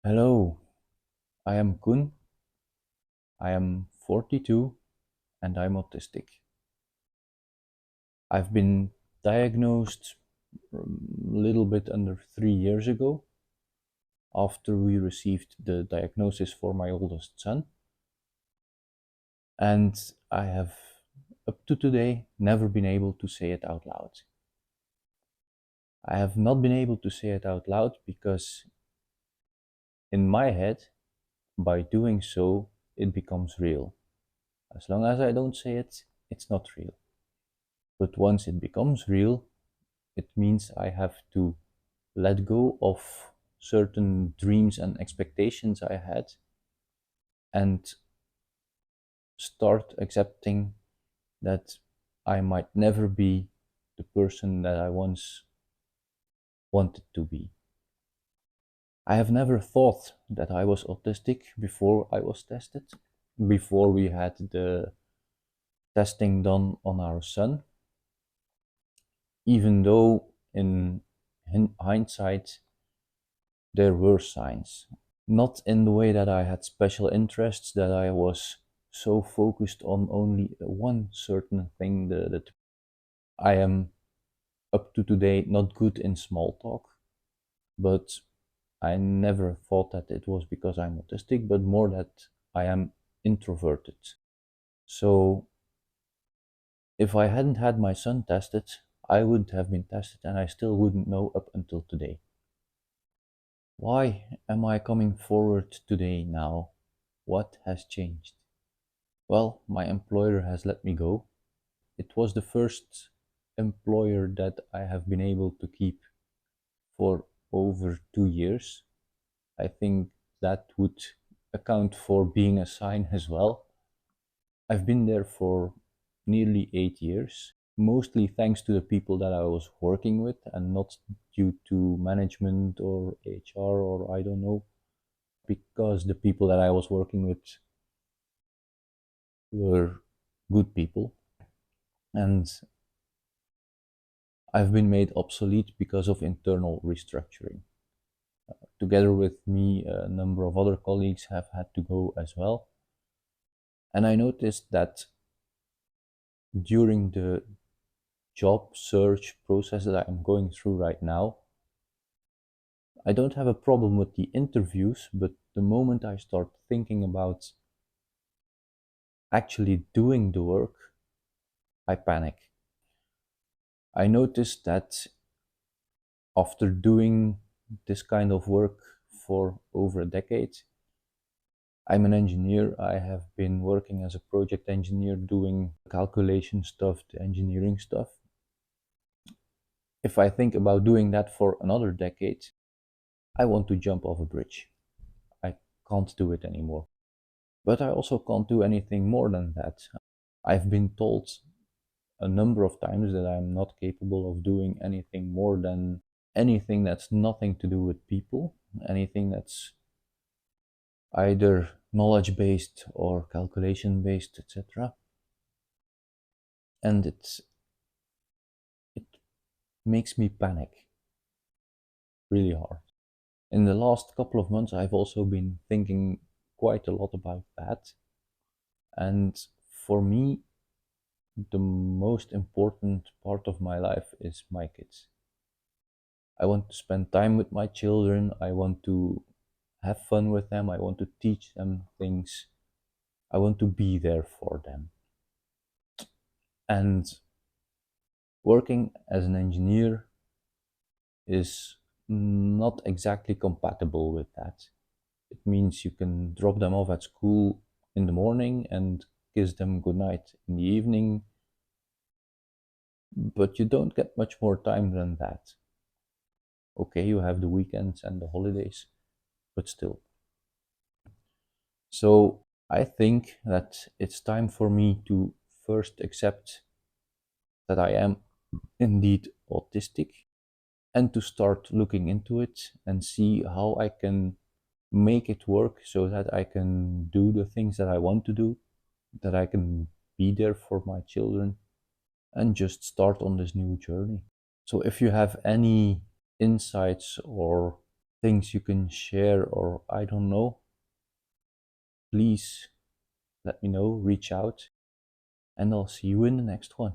Hello, I am Kun. I am 42 and I'm autistic. I've been diagnosed a little bit under 3 years ago after we received the diagnosis for my oldest son, and I have, up to today, never been able to say it out loud. I have not been able to say it out loud because in my head, by doing so, it becomes real. As long as I don't say it, it's not real. But once it becomes real, it means I have to let go of certain dreams and expectations I had and start accepting that I might never be the person that I once wanted to be. I have never thought that I was autistic before I was tested, before we had the testing done on our son, even though in hindsight there were signs. Not in the way that I had special interests, that I was so focused on only one certain thing. That I am, up to today, not good in small talk, but I never thought that it was because I'm autistic, but more that I am introverted. So if I hadn't had my son tested, I wouldn't have been tested and I still wouldn't know up until today. Why am I coming forward today now? What has changed? Well, my employer has let me go. It was the first employer that I have been able to keep for over 2 years. I think that would account for being a sign as well. I've been there for nearly 8 years, mostly thanks to the people that I was working with and not due to management or HR or I don't know, because the people that I was working with were good people. And I've been made obsolete because of internal restructuring. Together with me, a number of other colleagues have had to go as well. And I noticed that during the job search process that I'm going through right now, I don't have a problem with the interviews, but the moment I start thinking about actually doing the work, I panic. I noticed that after doing this kind of work for over a decade, I'm an engineer. I have been working as a project engineer doing calculation stuff, the engineering stuff. If I think about doing that for another decade, I want to jump off a bridge. I can't do it anymore. But I also can't do anything more than that. I've been told a number of times that I'm not capable of doing anything more than anything that's nothing to do with people, anything that's either knowledge based or calculation based, etc. And it makes me panic really hard. In the last couple of months, I've also been thinking quite a lot about that. And for me, the most important part of my life is my kids. I want to spend time with my children. I want to have fun with them. I want to teach them things. I want to be there for them. And working as an engineer is not exactly compatible with that. It means you can drop them off at school in the morning and kiss them goodnight in the evening, but you don't get much more time than that. Okay, you have the weekends and the holidays, but still. So I think that it's time for me to first accept that I am indeed autistic and to start looking into it and see how I can make it work so that I can do the things that I want to do, that I can be there for my children and just start on this new journey. So if you have any insights or things you can share, or I don't know, please let me know, reach out, and I'll see you in the next one.